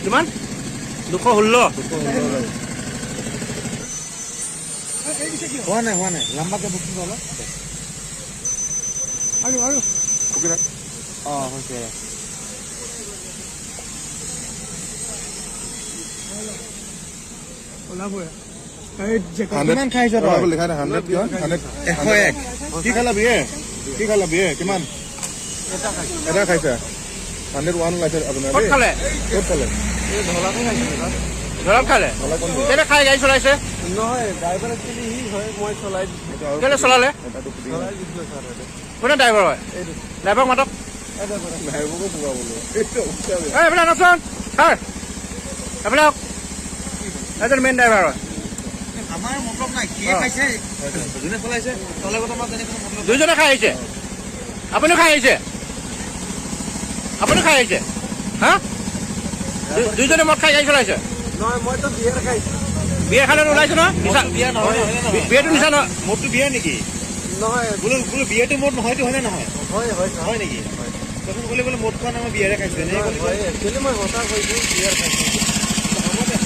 কিমান 216 হোৱা নাই লম্বাকে বুকিং অলপ আৰু হৈছে ওলাবই কিমান খাইছ তই লিখা 100 কিমান 101 কি খালা বিয়ে কিমান এটা খাইছা 101 লাইছে আপোনাৰ ক'ত খালে এই ধলাতে খাইছে ধৰক খালে কেলে খাই গাড়ী চলাইছে নহয় ড্ৰাইভাৰ একচুৱেলি হি হয় মই চলাই কেলে চলালে চলাই দিছিলো ছাৰ কোনে ড্ৰাইভাৰ হয় ড্ৰাইভাৰক মাতক ড্ৰাইভাৰকো পোৱা বোলো এইফালে আনকচোন ছাৰ এইফালে এজন মেইন ড্ৰাইভাৰ হয় আমাৰ মতলব নাই কি খাইছে যোনে চলাইছে চলাই কথা আমাৰ তেনেকৈ মতলব দুইজনে খাই আহিছে আপুনিও খাই আহিছে হা দুইজনে মদ খাই গাড়ী চলাইছে নহয় মইতো বিয়াৰ খাইছো বিয়ে খালে ওলাইছে ন বিয়া নহয় বিয়েটো নিচা নহয় মোৰতো বিয়া নেকি নহয় বোলো বিয়াটো মোৰ নহয়তো হয়নে নহয় হয় নেকি তখন বোলে মদ খোৱা নাই মই বিয়াৰে খাইছো একচুৱেলি মই সঁচা কৈছোঁ বিয়াৰ খাইছোঁ